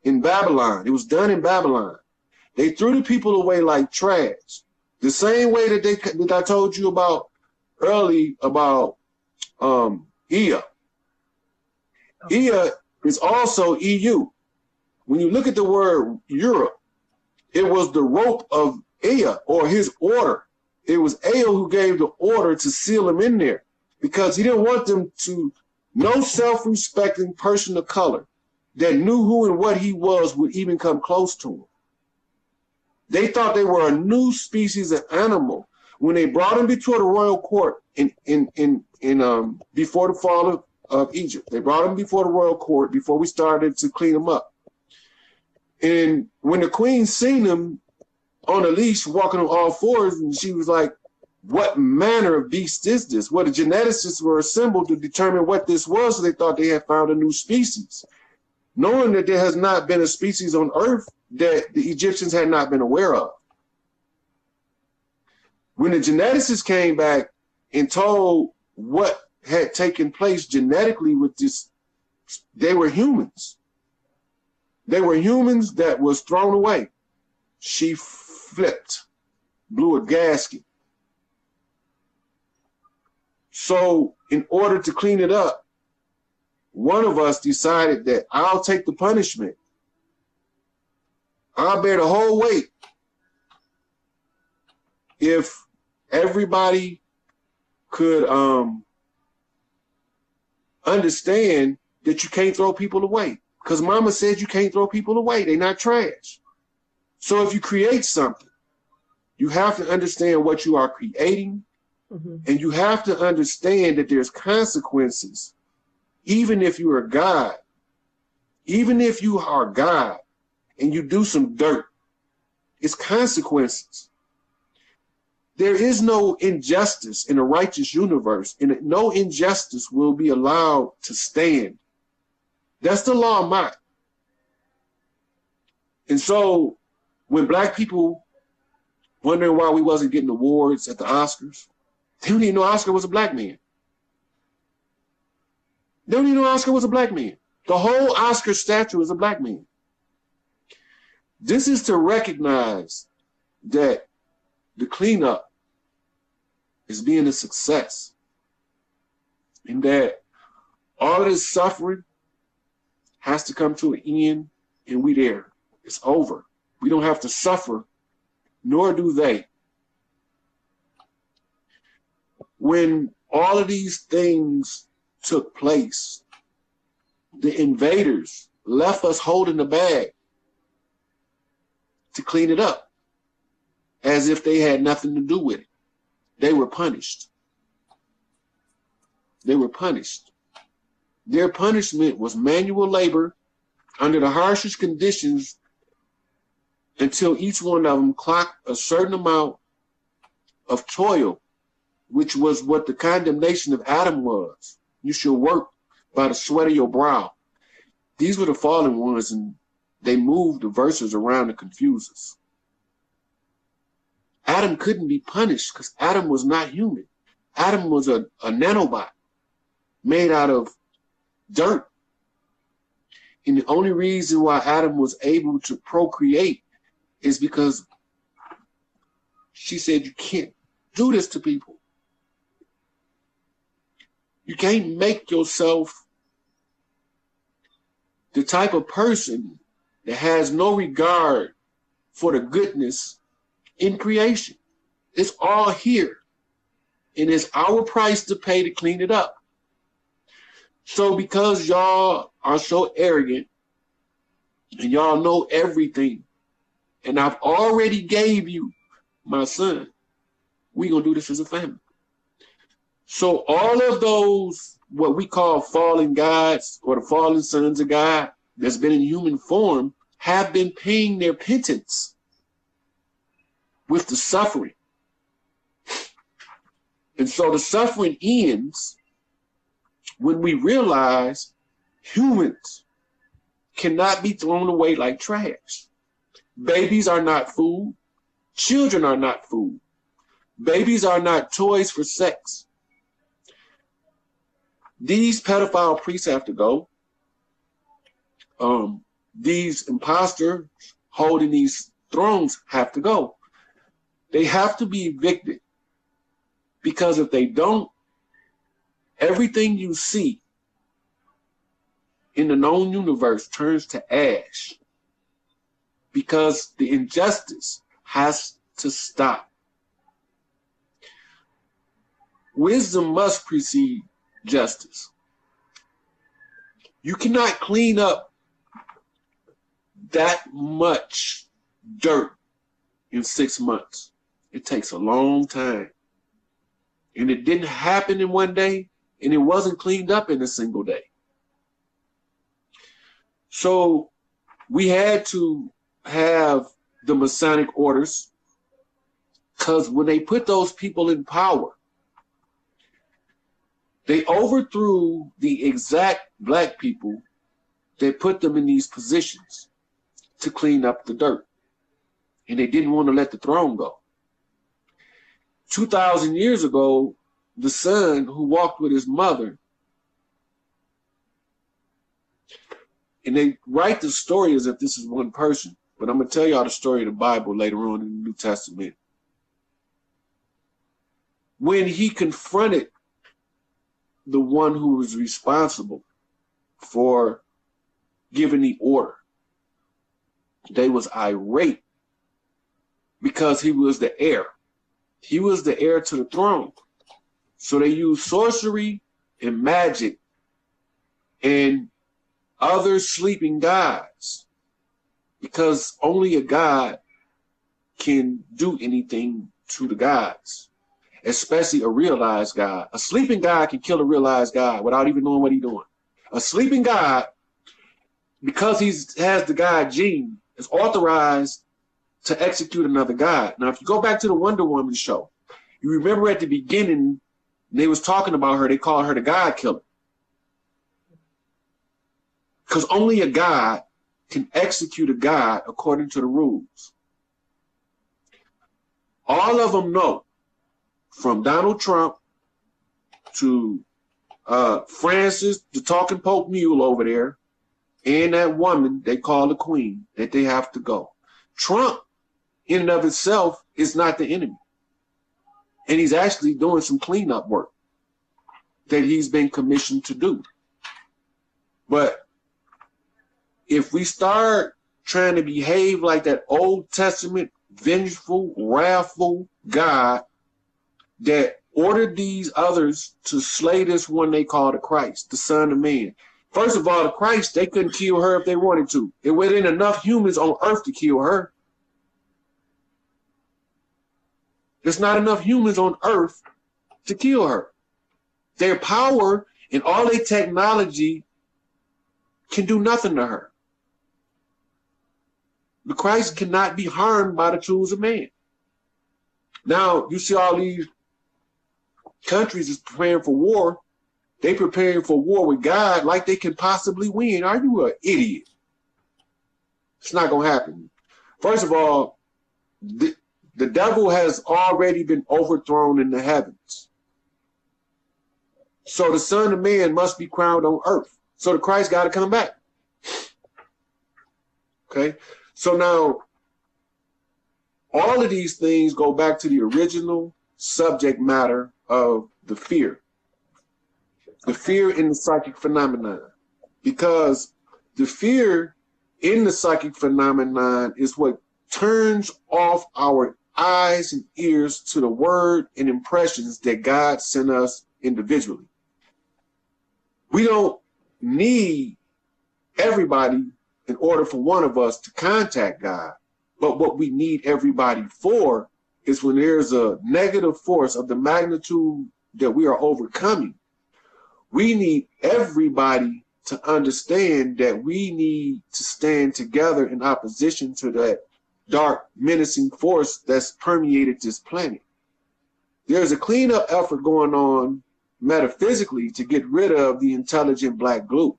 in Babylon. It was done in Babylon. They threw the people away like trash. The same way that I told you about early about Ea. Ea is also EU. When you look at the word Europe, it was the rope of Ea, or his order. It was Ea who gave the order to seal him in there because he didn't want them to, no self-respecting person of color that knew who and what he was would even come close to him. They thought they were a new species of animal when they brought him before the royal court before the fall of Egypt. They brought him before the royal court before we started to clean him up. And when the queen seen him on a leash walking on all fours, and she was like, what manner of beast is this? Well, the geneticists were assembled to determine what this was, so they thought they had found a new species, knowing that there has not been a species on earth that the Egyptians had not been aware of. When the geneticists came back and told what had taken place genetically with this, they were humans. They were humans that was thrown away. She flipped, blew a gasket. So in order to clean it up, one of us decided that I'll take the punishment. I'll bear the whole weight if everybody could understand that you can't throw people away. Because mama said you can't throw people away. They're not trash. So if you create something, you have to understand what you are creating And you have to understand that there's consequences, even if you are God. Even if you are God and you do some dirt, it's consequences. There is no injustice in a righteous universe, and no injustice will be allowed to stand. That's the law of mine. And so when black people wondering why we wasn't getting awards at the Oscars, they don't even know Oscar was a black man. They don't even know Oscar was a black man. The whole Oscar statue is a black man. This is to recognize that the cleanup is being a success, and that all of this suffering has to come to an end, and we there. It's over. We don't have to suffer, nor do they. When all of these things took place, the invaders left us holding the bag to clean it up as if they had nothing to do with it. They were punished. They were punished. Their punishment was manual labor under the harshest conditions until each one of them clocked a certain amount of toil, which was what the condemnation of Adam was. You shall work by the sweat of your brow. These were the fallen ones, and they moved the verses around to confuse us. Adam couldn't be punished because Adam was not human. Adam was a nanobot made out of dirt. And the only reason why Adam was able to procreate is because she said, you can't do this to people. You can't make yourself the type of person that has no regard for the goodness in creation. It's all here. And it's our price to pay to clean it up. So because y'all are so arrogant and y'all know everything, and I've already gave you my son, we're going to do this as a family. So all of those, what we call fallen gods or the fallen sons of God that's been in human form, have been paying their penance with the suffering. And so the suffering ends when we realize humans cannot be thrown away like trash. Babies are not food. Children are not food. Babies are not toys for sex. These pedophile priests have to go. These imposters holding these thrones have to go. They have to be evicted. Because if they don't, everything you see in the known universe turns to ash. Because the injustice has to stop. Wisdom must precede justice. You cannot clean up that much dirt in 6 months. It takes a long time. And it didn't happen in one day, and it wasn't cleaned up in a single day. So we had to have the Masonic orders, because when they put those people in power, they overthrew the exact black people that put them in these positions to clean up the dirt. And they didn't want to let the throne go. 2,000 years ago, the son who walked with his mother, and they write the story as if this is one person, but I'm going to tell y'all the story of the Bible later on in the New Testament. When he confronted the one who was responsible for giving the order, they was irate because he was the heir. He was the heir to the throne. So they used sorcery and magic and other sleeping gods, because only a god can do anything to the gods. especially a realized God. A sleeping God can kill a realized God without even knowing what he's doing. A sleeping God, because he has the God gene, is authorized to execute another God. Now, if you go back to the Wonder Woman show, you remember at the beginning, they was talking about her, they called her the God killer. Because only a God can execute a God according to the rules. All of them know, from Donald Trump to Francis, the talking Pope mule over there, and that woman they call the queen, that they have to go. Trump, in and of itself, is not the enemy. And he's actually doing some cleanup work that he's been commissioned to do. But if we start trying to behave like that Old Testament, vengeful, wrathful God that ordered these others to slay this one they call the Christ, the Son of Man. First of all, the Christ, they couldn't kill her if they wanted to. There wasn't enough humans on earth to kill her. There's not enough humans on earth to kill her. Their power and all their technology can do nothing to her. The Christ cannot be harmed by the tools of man. Now, you see all these countries is preparing for war. They preparing for war with God like they can possibly win. Are you an idiot? It's not going to happen. First of all, the devil has already been overthrown in the heavens. So the Son of Man must be crowned on earth. So the Christ got to come back. Okay? So now, all of these things go back to the original subject matter of the fear. The fear in the psychic phenomenon. Because the fear in the psychic phenomenon is what turns off our eyes and ears to the word and impressions that God sent us individually. We don't need everybody in order for one of us to contact God. But what we need everybody for is when there's a negative force of the magnitude that we are overcoming. We need everybody to understand that we need to stand together in opposition to that dark, menacing force that's permeated this planet. There's a cleanup effort going on metaphysically to get rid of the intelligent black goo.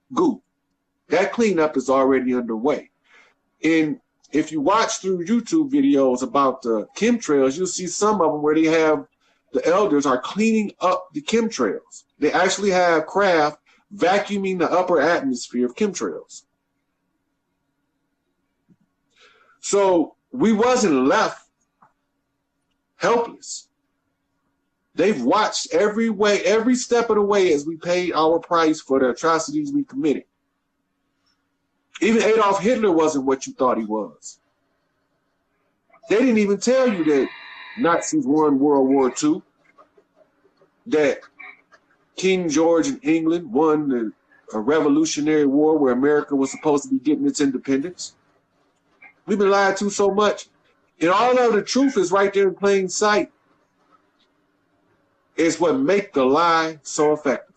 That cleanup is already underway. And if you watch through YouTube videos about the chemtrails, you'll see some of them where they have the elders are cleaning up the chemtrails. They actually have craft vacuuming the upper atmosphere of chemtrails. So we wasn't left helpless. They've watched every step of the way as we paid our price for the atrocities we committed. Even Adolf Hitler wasn't what you thought he was. They didn't even tell you that Nazis won World War II, that King George in England won a revolutionary war where America was supposed to be getting its independence. We've been lied to so much. And all of the truth is right there in plain sight. It's what makes the lie so effective.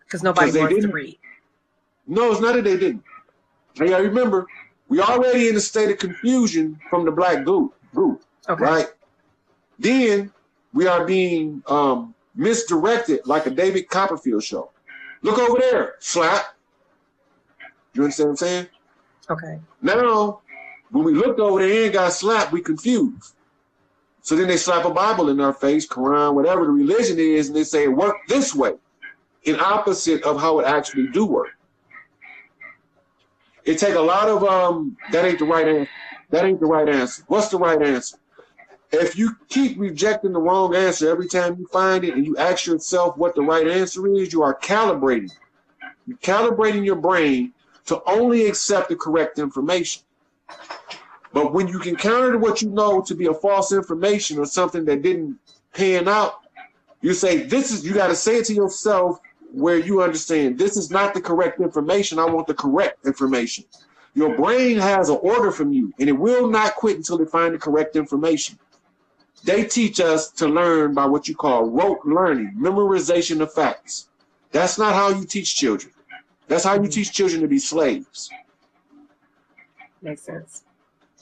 Because nobody wants to read. No, it's not that they didn't. Now, you remember, we already in a state of confusion from the black group, okay. Right? Then we are being misdirected like a David Copperfield show. Look over there, slap. You understand what I'm saying? Okay. Now, when we looked over there and got slapped, we confused. So then they slap a Bible in our face, Quran, whatever the religion is, and they say it worked this way, in opposite of how it actually do work. It take a lot of that ain't the right answer. That ain't the right answer. What's the right answer? If you keep rejecting the wrong answer every time you find it and you ask yourself what the right answer is, you are calibrating. You're calibrating your brain to only accept the correct information. But when you can counter what you know to be a false information or something that didn't pan out, you say, you got to say it to yourself where you understand, this is not the correct information. I want the correct information. Your brain has an order from you, and it will not quit until it finds the correct information. They teach us to learn by what you call rote learning, memorization of facts. That's not how you teach children. That's how you teach children to be slaves. Makes sense.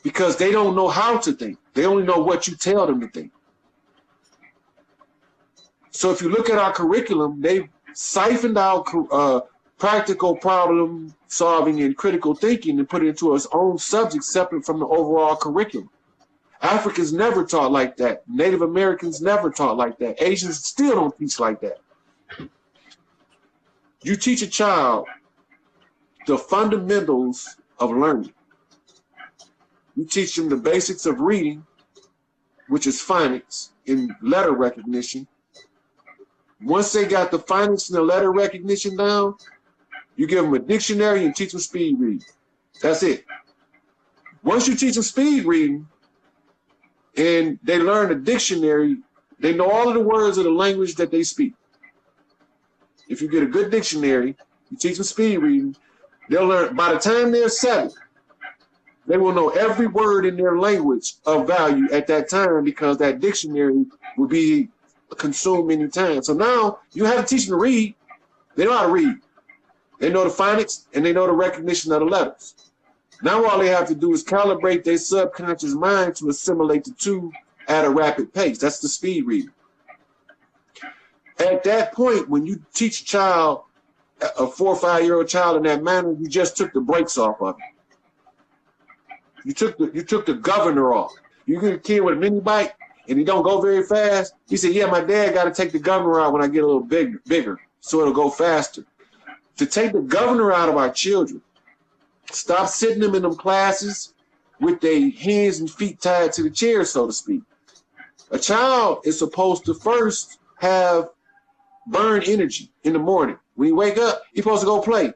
Because they don't know how to think. They only know what you tell them to think. So if you look at our curriculum, they've siphoned out practical problem solving and critical thinking and put it into its own subject separate from the overall curriculum. Africans never taught like that. Native Americans never taught like that. Asians still don't teach like that. You teach a child the fundamentals of learning. You teach them the basics of reading, which is phonics in letter recognition. Once they got the phonics and the letter recognition down, you give them a dictionary and teach them speed reading. That's it. Once you teach them speed reading and they learn a dictionary, they know all of the words of the language that they speak. If you get a good dictionary, you teach them speed reading, they'll learn, by the time they're 7, they will know every word in their language of value at that time because that dictionary will be consumed many times. So now you have to teach them to read. They know how to read. They know the phonics and they know the recognition of the letters. Now all they have to do is calibrate their subconscious mind to assimilate the two at a rapid pace. That's the speed reading. At that point, when you teach a child, a 4 or 5-year-old child in that manner, you just took the brakes off of it. You took the governor off. You get a kid with a mini bike and he don't go very fast. He said, yeah, my dad got to take the governor out when I get a little bigger so it'll go faster. To take the governor out of our children, stop sitting them in them classes with their hands and feet tied to the chair, so to speak. A child is supposed to first have burn energy in the morning. When he wake up, he's supposed to go play.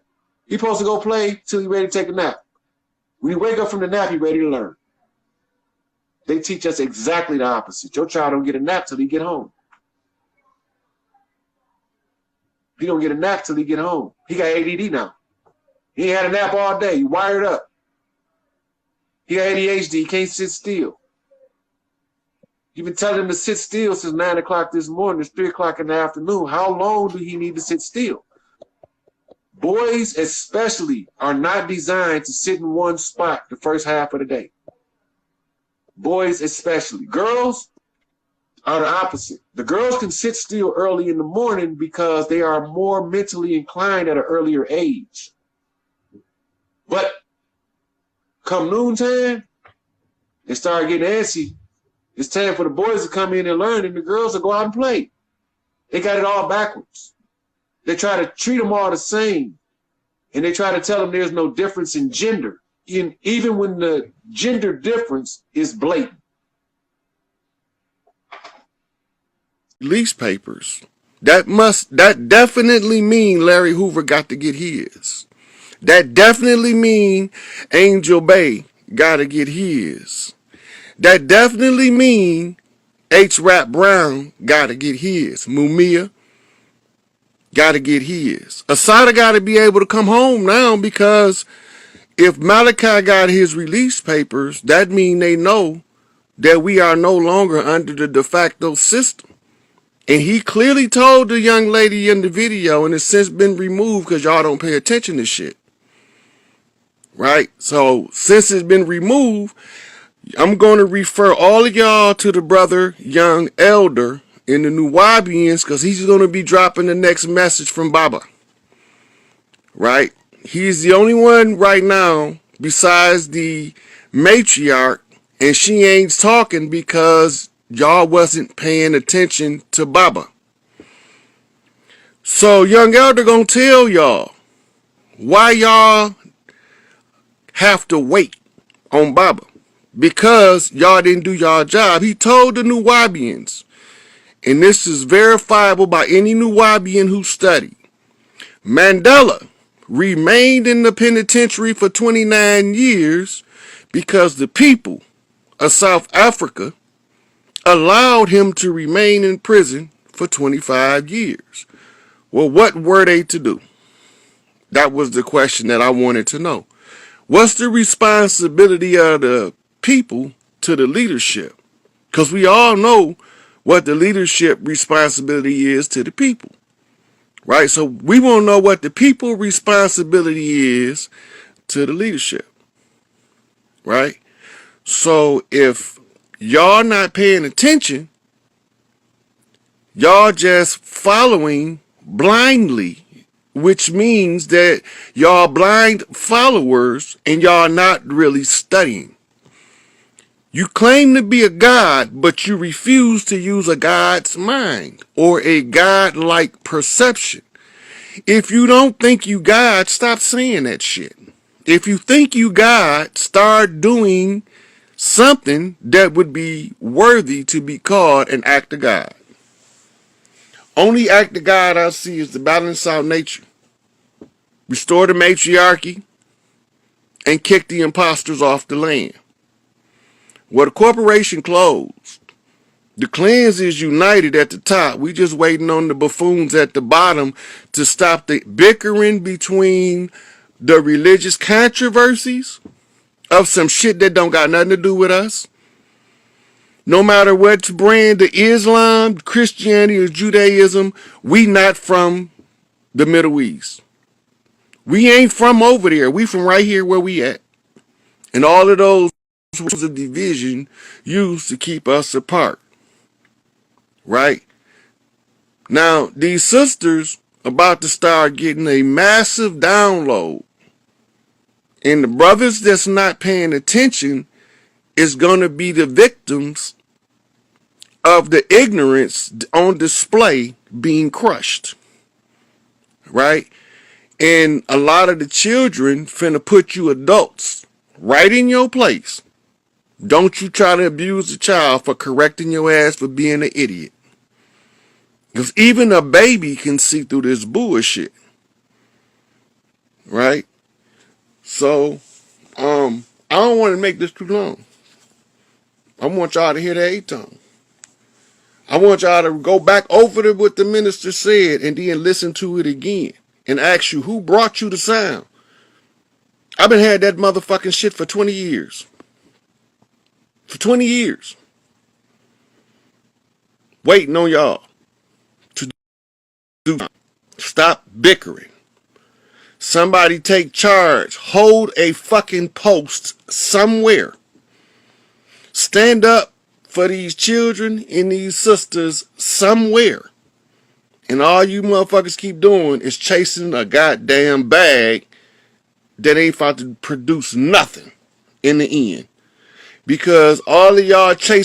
He's supposed to go play till he's ready to take a nap. When you wake up from the nap, you're ready to learn. They teach us exactly the opposite. Your child don't get a nap till he get home. He don't get a nap till he get home. He got ADD now. He ain't had a nap all day. He wired up. He got ADHD. He can't sit still. You've been telling him to sit still since 9 o'clock this morning. It's 3 o'clock in the afternoon. How long do he need to sit still? Boys especially are not designed to sit in one spot the first half of the day. Boys especially. Girls are the opposite. The girls can sit still early in the morning because they are more mentally inclined at an earlier age. But come noontime, they start getting antsy. It's time for the boys to come in and learn, and the girls will go out and play. They got it all backwards. They try to treat them all the same, and they try to tell them there's no difference in gender, even when the gender difference is blatant. Lease papers. That definitely mean Larry Hoover got to get his. That definitely mean Angel Bay got to get his. That definitely mean H. Rap Brown got to get his. Mumia got to get his. Asada got to be able to come home now because if Malachi got his release papers, that mean they know that we are no longer under the de facto system. And he clearly told the young lady in the video, and it's since been removed because y'all don't pay attention to shit. Right? So since it's been removed, I'm going to refer all of y'all to the brother Young Elder in the Nuwabians because he's going to be dropping the next message from Baba. Right? He's the only one right now besides the matriarch, and she ain't talking because y'all wasn't paying attention to Baba. So Young Elder gonna tell y'all why y'all have to wait on Baba. Because y'all didn't do y'all job. He told the Nuwabians, and this is verifiable by any Nuwabian who studied, Mandela remained in the penitentiary for 29 years because the people of South Africa allowed him to remain in prison for 25 years. Well, what were they to do? That was the question that I wanted to know. What's the responsibility of the people to the leadership? Because we all know what the leadership responsibility is to the people, right? So we want to know what the people responsibility is to the leadership, right? So if y'all not paying attention, y'all just following blindly, which means that y'all blind followers and y'all not really studying. You claim to be a God, but you refuse to use a God's mind or a God-like perception. If you don't think you God, stop saying that shit. If you think you God, start doing something that would be worthy to be called an act of God. Only act of God I see is to balance out nature, restore the matriarchy, and kick the imposters off the land. Well, the corporation closed. The clans is united at the top. We just waiting on the buffoons at the bottom to stop the bickering between the religious controversies of some shit that don't got nothing to do with us. No matter what brand of Islam, Christianity, or Judaism, we not from the Middle East. We ain't from over there. We from right here where we at. And all of those was a division used to keep us apart. Right? Now, these sisters about to start getting a massive download. And the brothers that's not paying attention is going to be the victims of the ignorance on display being crushed. Right? And a lot of the children finna put you adults right in your place. Don't you try to abuse the child for correcting your ass for being an idiot. Because even a baby can see through this bullshit. Right? So, I don't want to make this too long. I want y'all to hear the A-tone. I want y'all to go back over what the minister said and then listen to it again and ask you, who brought you the sound? I've been had that motherfucking shit for 20 years. For 20 years. Waiting on y'all to do. Stop bickering. Somebody take charge. Hold a fucking post somewhere. Stand up for these children and these sisters somewhere. And all you motherfuckers keep doing is chasing a goddamn bag that ain't about to produce nothing in the end. Because all of y'all chasing